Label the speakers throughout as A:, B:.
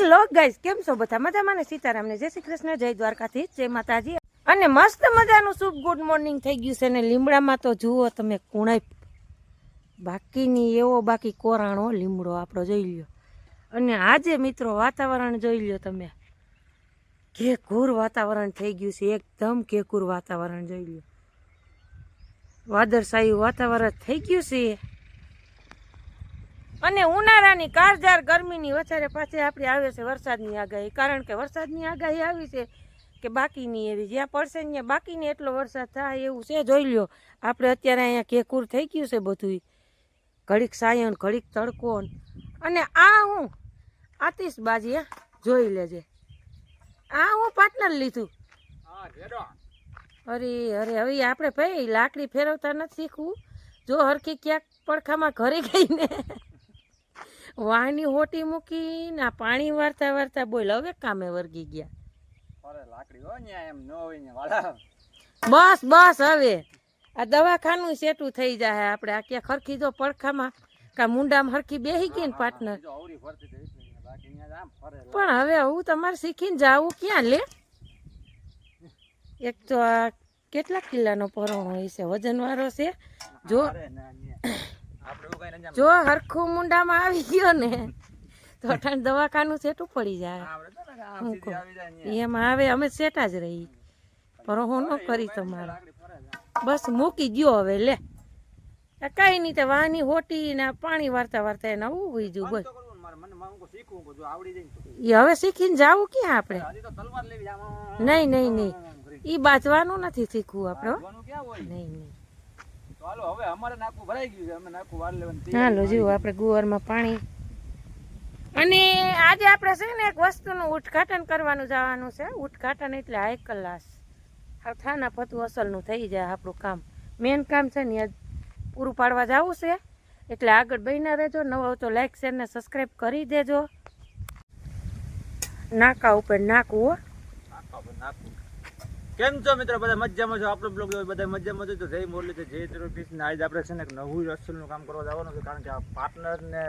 A: Hello guys, કેમ છો બધા? મજામાં ને? સીતારામને જય શ્રી કૃષ્ણ, જય દ્વારકાથી, જય માતાજી. અને મસ્ત મજાનું શુભ ગુડ મોર્નિંગ થઈ ગયું છે ને લીમડામાં તો જુઓ તમે કુણાઈ બાકીની એવો બાકી કોરાણો લીમડો આપણો જોઈ લ્યો. અને આજે મિત્રો વાતાવરણ જોઈ લ્યો તમે, કેકુર વાતાવરણ થઈ ગયું છે, એકદમ કેકુર વાતાવરણ જોઈ લ્યો. વાદળછાયું વાતાવરણ થઈ ગયું છે અને ઉનાળાની કાળઝાળ ગરમીની વચ્ચે પાછી આપણે આવે છે વરસાદની આગાહી. કારણ કે વરસાદની આગાહી આવી છે કે બાકીની એવી, જ્યાં પડશે ને બાકીની એટલો વરસાદ થાય એવું છે. જોઈ લ્યો આપણે અત્યારે અહીંયા કેકુર થઈ ગયું છે બધું, ઘડીક સાયન ઘડીક તડકો. અને આ હું આતિશબાજી જોઈ લેજે, આ હું પાર્ટનર લીધું. અરે અરે હવે આપણે ભાઈ લાકડી ફેરવતા નથી શીખવું. જો હરખી ક્યાંક પડખામાં ઘરે ગઈને વાહની હોટી મૂકીને પાણી વારતા વારતા બોલ હવે કામે વર્ગી ગયા. બસ બસ હવે આ દવાખાનું સેટું થઈ જાય. આપણે આ ક્યાંક હરખી જો પડખામાં કા મુંડામાં હરખી બેસી ગઈ ને પાર્ટનર. પણ હવે હું તમારે શીખીને જાવું ક્યાં લે? એક તો આ કેટલા કિલ્લાનો પરોણો હોય છે, વજન વાળો છે. જો હરખું મુંડામાં આવી ગયો ને તો અઠાણ દવાખાનું સેટું પડી જાય. એમાં આવે અમે સેટા જ રહી, પરોહો ન કરી તમારે. બસ મૂકી ગયો હવે લે, કઈ નહીં. તે વાની હોટી ને પાણી વારતા વારતા એને આવું હોય જો બોલ. હવે શીખીને જાવું ક્યાં આપણે? નહીં નહીં નહીં, ઈ બાજવાનું નથી શીખવું આપણે. નહીં નહીં, હાલો જુઓ આપણે ગુવારમાં પાણી. અને આજે આપણે છે ને એક વસ્તુનું ઉદ્ઘાટન કરવાનું જવાનું છે. ઉદ્ઘાટન એટલે હાઈ ક્લાસ થાના પતું અસલનું થઈ જાય આપણું કામ. મેન કામ છે ને પૂરું પાડવા જવું છે, એટલે આગળ બન્યા રહેજો. નવો તો લાઈક શેર ને સબસ્ક્રાઈબ કરી દેજો. નાકા ઉપર નાખવું હો.
B: કેમ છો મિત્રો? બધા મજામાં છો? આપણો બ્લોગ બધા મજામાં છો તો જય મોરલી છે, જય શ્રી આજે આપણે છે ને એક નવું અસલનું કામ કરવા જવાનું છે. કારણ કે આ પાર્ટનર ને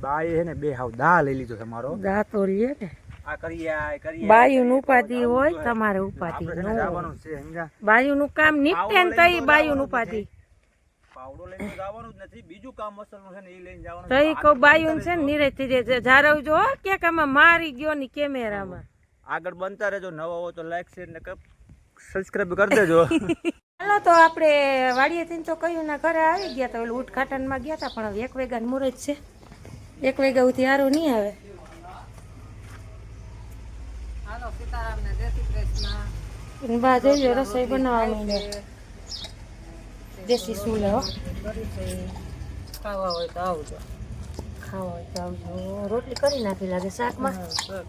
B: બાઈ છે ને બે હાવ દા લઈ લીધો છે મારો.
A: દા તો લે ને
B: આ કરીએ
A: બાયુનું ઉપાધિ હોય તમારે ઉપાધિ
B: જવાનું છે. સમજા?
A: બાયુનું કામ નીપટે ને તઈ બાયુનું ઉપાધિ.
B: પાવડો લઈને જવાનું જ નથી, બીજું કામ અસલનું છે ને એ લઈને જવાનું.
A: તઈ કહું બાયુન છે ને નિરાંત થઈ જારવજો કે આમાં મારી ગયો ની કેમેરામાં.
B: આગળ બનતા રહેજો. નવા હો તો લાઈક શેર ને સબસ્ક્રાઇબ કરી દેજો.
A: હાલો તો આપણે વાડીએથી તો કયું ના ઘરે આવી ગયા હતા, ઓલું ઉદ્ઘાટનમાં ગયા હતા. પણ હવે 1 વાગ્યાનું મુહૂર્ત છે, 1 વાગ્યા સુધી સારું નહીં આવે. હાલો સીતારામને જય શ્રી કૃષ્ણ. બા જોઈ રસોઈ બનાવવાની દેશી ચૂલે હો. ખાવા હોય તો આવજો, ખાવા હોય તો આવજો. રોટલી કરી નાખી લાગે શાકમાં.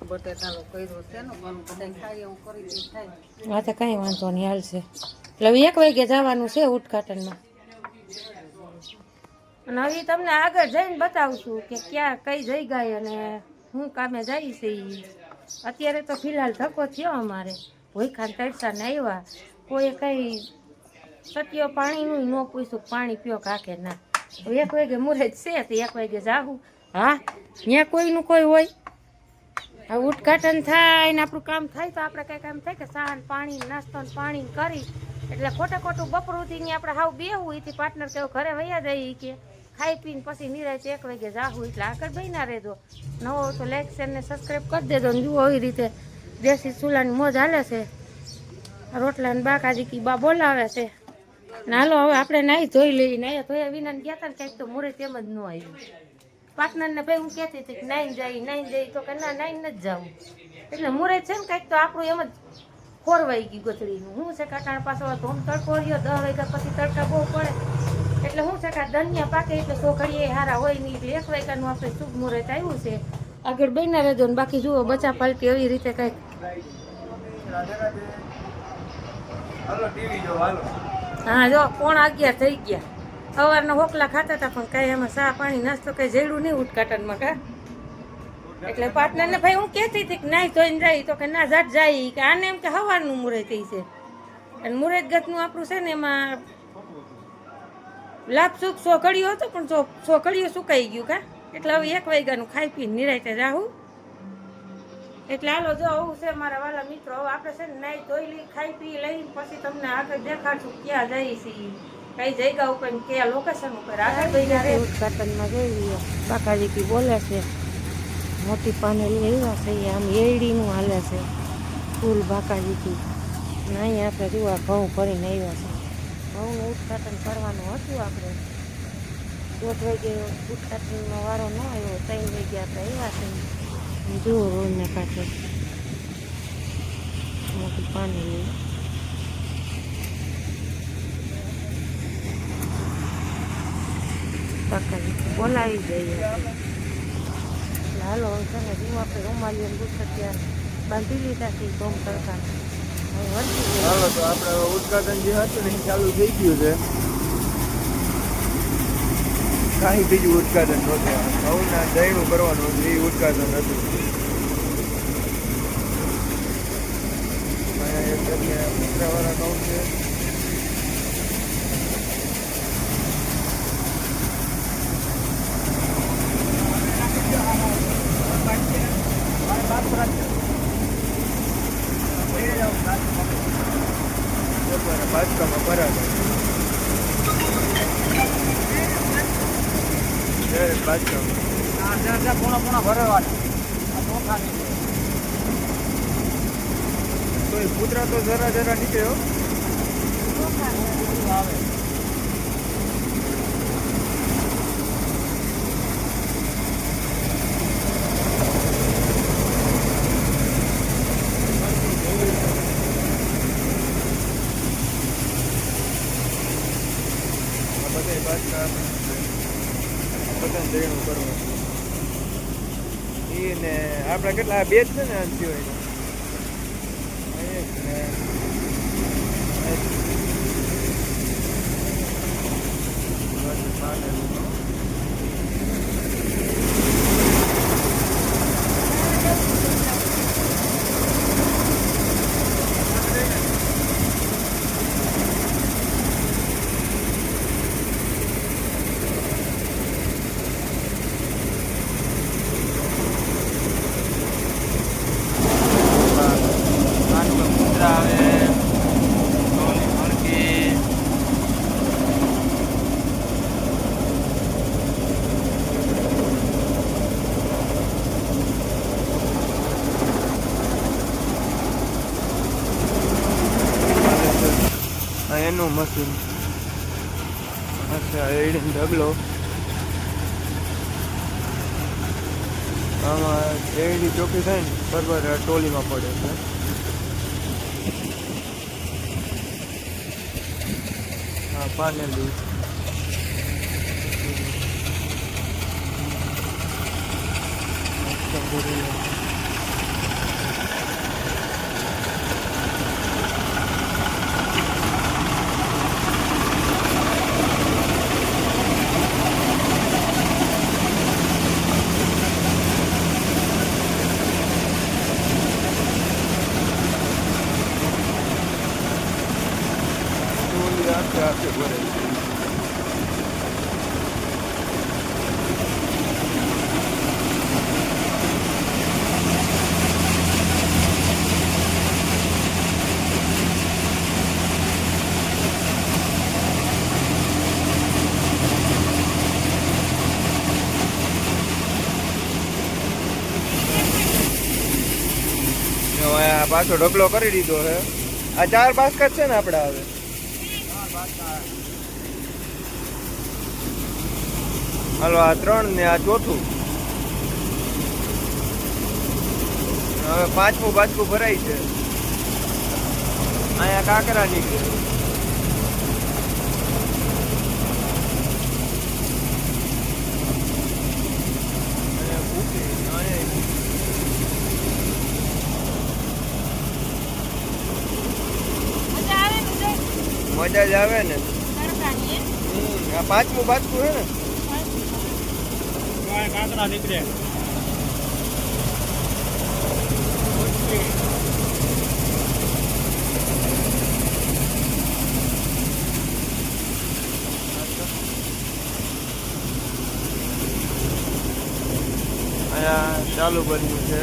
A: બટેટાનું કર્યું છે ને બધા ખાઈ એવું કરી દે થાય. હા તો કઈ વાંધો નહીં, હાલશે. એટલે 1 વાગે જવાનું છે ઉદ્ઘાટનમાં. અને હવે તમને આગળ જઈને બતાવશું કે ક્યાં કઈ જગ્યાએ અને હું કામે જાય છે. અત્યારે તો ફિલહાલ ધક્કો થયો અમારે. ભૂખાન તડસા ને આવ્યા, કોઈ કઈ સત્યો પાણીનું ન પૂછ્યું, પાણી પીઓ કાકે ના. 1 વાગે મુહૂર્ત છે તો 1 વાગે જાવું. હા ત્યાં કોઈનું કોઈ હોય. આ ઉદ્ઘાટન થાય ને આપણું કામ થાય તો આપણે કઈ કામ થાય કે સાન પાણી નાસ્તો ને પાણી કરી એટલે ખોટું બપોરથી ને આપણે હાવ બેહવું. એથી પાર્ટનર કેવું ઘરે વયા જાય કે ખાઈ પીને પછી નિરાંત 1 વાગે જાવું. એટલે આગળ બન્યા રહેજો. નવો તો લાઈક શેર ને સબસ્ક્રાઈબ કરી દેજો. ને જુઓ આવી રીતે દેશી ચૂલાની મોજ હાલે છે. રોટલા ને બાકાજી કી બા બોલાવે છે. હાલો હવે આપણે નાહી ધોઈ લઈએ. નાહ્યા ધોયા વિના ગયા હતા ને કંઈક તો મુહૂર્ત એમ જ ન આવ્યું. પાર્ટનરને ભાઈ હું કહેતી હતી કે નાઈને જઈ તો કે ના નાઈને નથી જવું. એટલે મુહૂર્ત છે ને કંઈક તો આપણું એમ જ ખોરવાઈ ગયું ગથડીનું. શું છે કાંટાણ પાછો ધોમ તડકો રહ્યો, 10 વાગ્યા પછી તડકા બહુ પડે. એટલે શું છે કે ધનિયા પાકે એટલે સોઘડીએ હારા હોય નહીં. એટલે 1 વાગ્યાનું આપણે શુભ મુહૂર્ત આવ્યું છે. આગળ બન્યા રહેજો. ને બાકી જુઓ બચા પાલટી એવી રીતે કંઈક. હા જો 11:15 થઈ ગયા. સવારના હોકલા ખાતા હતા પણ કઈ એમાં ચા પાણી નાસ્તો કઈ જડ્યું નહીં ઉદ્ઘાટનમાં કા. એટલે પાર્ટનરને ભાઈ હું કહેતી હતી કે નાઈ ધોઈને જાય તો કે ના ઝટ જાય કે આને એમ કે સવારનું મુહૂર્ત છે. અને મુહૂર્ત ગતનું આપણું છે ને એમાં લાભ સુખ સોઘડિયું હતું પણ સોઘડિયું સુકાઈ ગયું કા. એટલે હવે 1 વાગ્યાનું ખાઈ પીને નિરાંતે જાવું. એટલે હાલો જો આવું છે મારા વાલા મિત્રો. હવે આપણે છે ને નાઈ ધોઈ લઈ, ખાઈ પી લઈ, પછી તમને આગળ દેખાડશું ક્યાં જઈએ છીએ, કઈ જગ્યા ઉપર, કયા લોકેશન ઉપર આગળ જઈ. ઉદઘાટનમાં જોઈ બાકાજી કી બોલે છે, મોટી પાનેલી આવ્યા છે, આમ એડીનું હાલે છે ફૂલ બાકાજીથી. ને અહીંયા આપણે જોવા ઘઉં ભરીને આવ્યા છે. ઘઉંનું ઉદઘાટન કરવાનું હતું આપણે. 1:30 વાગે ઉદઘાટનનો વારો ન આવ્યો, 3 વાગે આપણે આવ્યા છે. જુઓ રોડને કાંઠે મોટી પાનેલી. બાકાજી બોલાવી દઈએ એટલે હાલો છે ને જુઓ આપણે રૂમાલીઓ ગુસ્સતિયા બાંધી લીધા છે ઘઉં તડકા.
B: હાલો તો આપણે ઉદઘાટન જે હતું ને એ ચાલુ થઈ ગયું છે. કાંઈ બીજું ઉદઘાટન નહોતું, ઘઉંના દહીંનું કરવાનું હતું, એ ઉદઘાટન હતું. અહીંયા મિત્રવાળા ઘઉં છે. બાજકામાં બરાબર બાજકામાં પૂણા ભરવાના તો એ કૂતરા તો જરા નીકળ્યો આવે. ને આપડા કેટલા 2 છે ને આમ સિવાય એનું મશીન. અચ્છા એડીને ઢગલો આમાં એડી ચોખ્ખી થાય ને બરાબર ટોલીમાં પડે છે. હા પાનેલી આખે ભરે છે. પાછો ઢગલો કરી દીધો છે. આ 4 બાસ્કેટ છે ને આપડે હવે હાલો આ 3 ને આ 4થું. હવે 5મું બાજકું ભરાય છે. અહીંયા કાકરા નીકળે. મજા જ આવે ને. આ 5મું બાજકું છે ને કાંકરા નીકળે. અહીંયા ચાલુ બન્યું છે.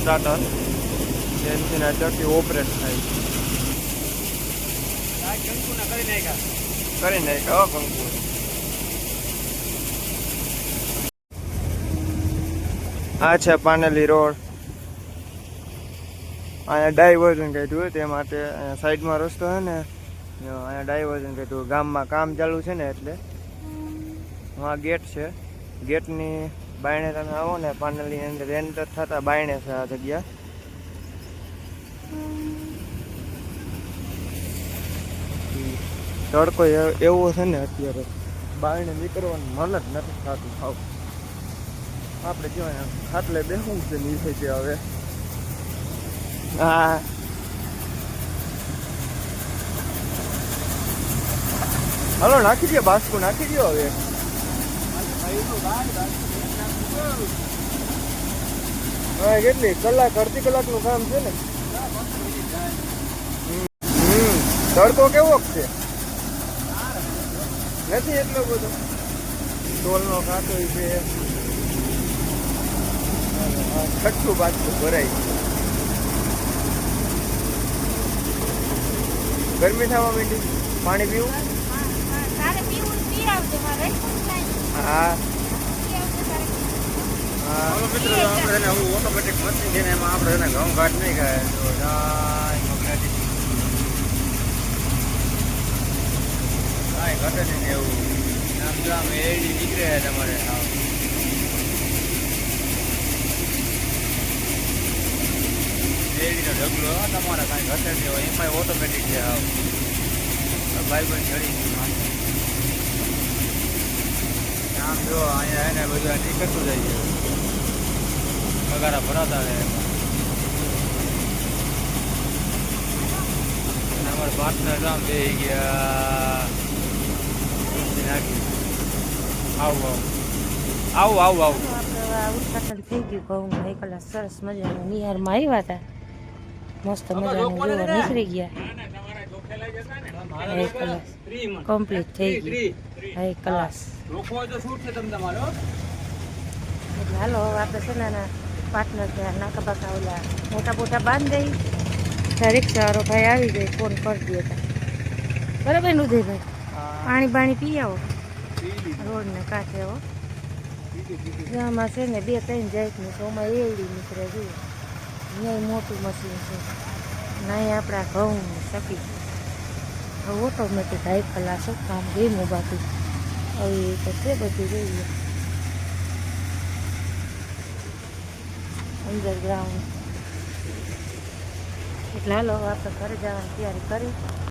C: સ્ટાર્ટર જેનથી આ ચક્કી ઓપરેટ થાય કરી નાખ્યા કંકુ આ છે પાનેલી રોડ અહીંયા ડાયવર્ઝન કાઢ્યું તે માટે અહીંયા સાઈડમાં રસ્તો છે ને અહીંયા ડાયવર્ઝન કાઢ્યું ગામમાં કામ ચાલુ છે ને એટલે આ ગેટ છે ગેટની બાયણે તમે આવો ને પાનેલીની અંદર એન્ટર થતા બાયણે છે આ જગ્યા તડકો એવો છે ને અત્યારે બાયણે નીકળવાનું મન જ નથી થતું ખાવ આપણે કહેવાય ખાટલે બેસવું છે નીચે છે હવે હા હલો નાખી દો બાસ્કુ નાખી દો હવે હા કેટલી કલાક અડધી કલાકનું કામ છે ને તડકો કેવો છે નથી એટલો બધો ટોલનો કાંટો છે છઠ્ઠું બાજુ ભરાય ગરમી થવા માંડી પાણી પીવું હા
B: મિત્રો આપણે ઓટોમેટિક મશીન છે ને એમાં આપણે ઘઉં ઘાટ નહીં ખાય તો કાંઈ ઘટે નહીં એવું આમ જો આમ એડી નીકળે તમારે એડીનો ઢગલો તમારે કાંઈ ઘટે નહીં હોય એમાં ઓટોમેટિક છે ભાઈ પણ ચડી આમ જો અહીંયા એને બધું નીકળતું જાય છે પગારા ભરાતા રહે અમારા પાર્ટનર આમ બે ગયા નાખી આવું આવું આવું આવું
A: આપણે ઉદઘાટન થઈ ગયું ઘઉંનું એક કલાક સરસ મજાનું નિહારમાં આવ્યા હતા મસ્ત મજાનું જોવા નીકળી ગયા એક કલાક કમ્પ્લીટ થઈ ગયું એક કલાક એટલે હાલો હવે આપણે છે ને પાર્ટનર ત્યાં નાકા બાકા ઓલા મોટા મોટા બાંધી દઈ ત્યાં રિક્ષાવાળો ભાઈ આવી જાય ફોન કરી દે બરાબર ને ઉદયભાઈ પાણી બાણી પી આવો રોડને કાંઠે હો આમાં છે ને 2-3 જાતનું તો આમાં એવડી નીકળે જોઈએ અહીંયા મોટું મશીન છે ના આપણા ઘઉં શકી હવે ઓટોમેટિક 1 કલાક કામ ગેમો બાકી હવે તો તે બધું જોઈએ અંડરગ્રાઉન્ડ એટલે હાલો આપણે ઘરે જવાની તૈયારી કરી